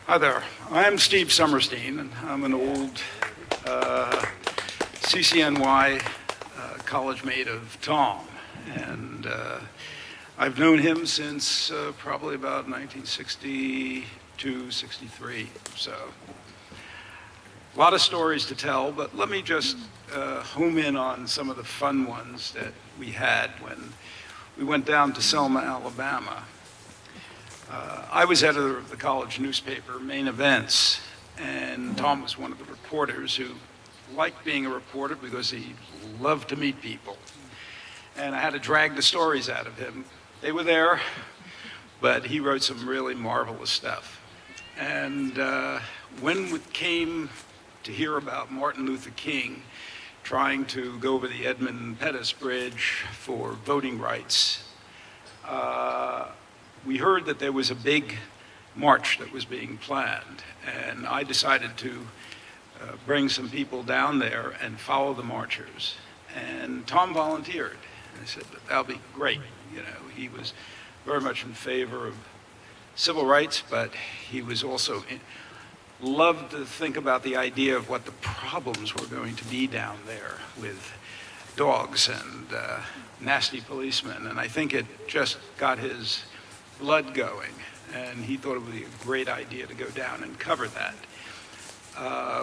Hi there. I'm Steve Somerstein, and I'm an old CCNY college mate of Tom. And I've known him since probably about 1962, 63. So a lot of stories to tell, but let me just home in on some of the fun ones that we had when we went down to Selma, Alabama. I was editor of the college newspaper, Main Events, and Tom was one of the reporters who liked being a reporter because he loved to meet people. And I had to drag the stories out of him. They were there, but he wrote some really marvelous stuff. And when it came to hear about Martin Luther King trying to go over the Edmund Pettus Bridge for voting rights, we heard that there was a big march that was being planned, and I decided to bring some people down there and follow the marchers. And Tom volunteered. I said, that'll be great. You know, he was very much in favor of civil rights, but he was also loved to think about the idea of what the problems were going to be down there with dogs and nasty policemen. And I think it just got his blood going, and he thought it would be a great idea to go down and cover that.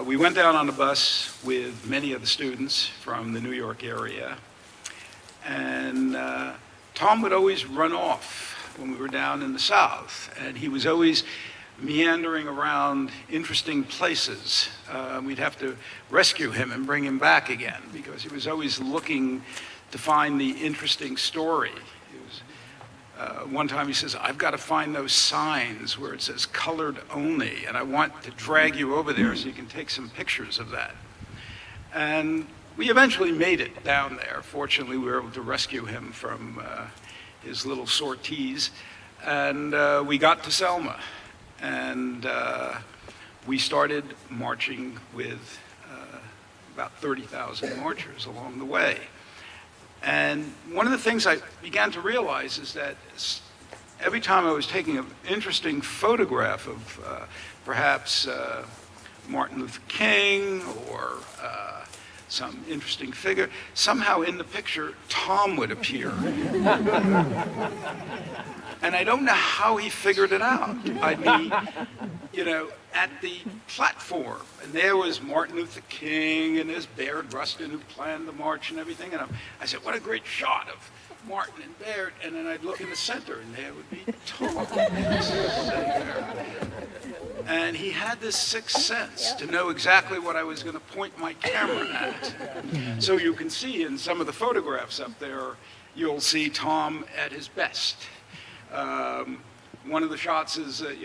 We went down on a bus with many of the students from the New York area, and Tom would always run off when we were down in the South, and he was always meandering around interesting places. We'd have to rescue him and bring him back again because he was always looking to find the interesting story. One time he says, I've got to find those signs where it says colored only, and I want to drag you over there so you can take some pictures of that. And we eventually made it down there. Fortunately, we were able to rescue him from his little sorties, and we got to Selma, and we started marching with about 30,000 marchers along the way. And one of the things I began to realize is that every time I was taking an interesting photograph of perhaps Martin Luther King or some interesting figure, somehow in the picture, Tom would appear. And I don't know how he figured it out. I'd be, you know, at the platform, and there was Martin Luther King and his Baird Rustin who planned the march and everything, and I said, what a great shot of Martin and Baird, and then I'd look in the center, and there would be Tom sitting there. And he had this sixth sense to know exactly what I was going to point my camera at. So you can see in some of the photographs up there, you'll see Tom at his best. One of the shots is, I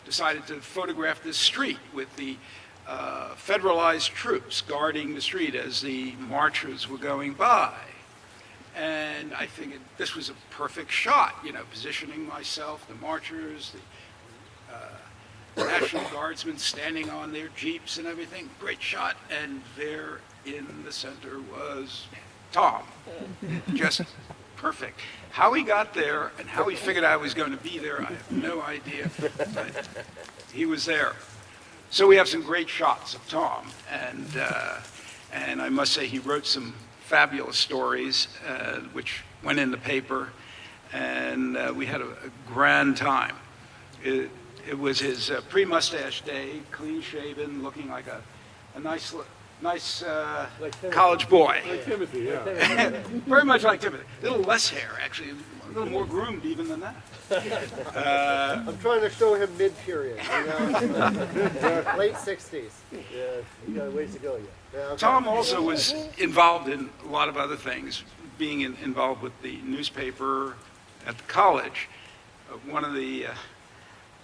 decided to photograph this street with the federalized troops guarding the street as the marchers were going by. And I figured this was a perfect shot, positioning myself, the marchers, the National Guardsmen standing on their jeeps and everything. Great shot. And there in the center was Tom. Just perfect. How he got there and how he figured I was going to be there, I have no idea, but he was there. So we have some great shots of Tom, and I must say he wrote some fabulous stories, which went in the paper, and we had a grand time. It was his pre-mustache day, clean-shaven, looking like a nice like college boy. Like Timothy, yeah. Very much like Timothy. A little less hair, actually. A little more groomed even than that. I'm trying to show him mid-period, late 60s. Yeah, you got a ways to go yet. Yeah, okay. Tom also was involved in a lot of other things, being involved with the newspaper at the college. One of the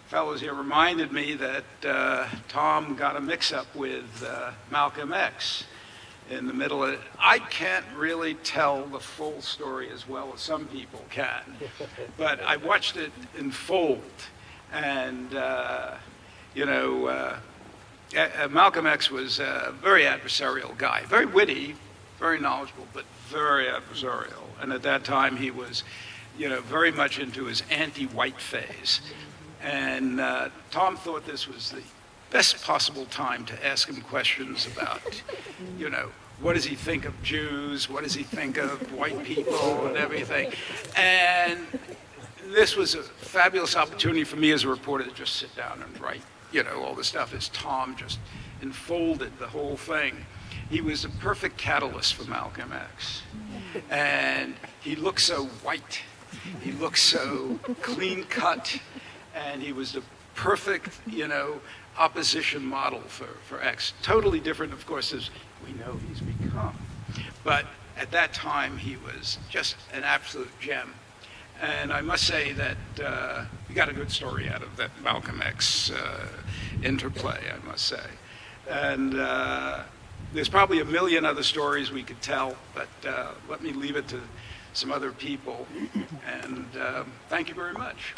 fellows here reminded me that Tom got a mix-up with Malcolm X in the middle of it. I can't really tell the full story as well as some people can, but I watched it unfold, and Malcolm X was a very adversarial guy, very witty, very knowledgeable, but very adversarial. And at that time, he was, very much into his anti-white phase. And Tom thought this was the best possible time to ask him questions about, you know, what does he think of Jews? What does he think of white people and everything? And this was a fabulous opportunity for me as a reporter to just sit down and write, you know, all the stuff as Tom just enfolded the whole thing. He was a perfect catalyst for Malcolm X. And he looked so white. He looked so clean cut. And he was the perfect, you know, opposition model for X. Totally different, of course, as we know he's become. But at that time, he was just an absolute gem. And I must say that we got a good story out of that Malcolm X interplay, I must say. And there's probably a million other stories we could tell, but let me leave it to some other people. And thank you very much.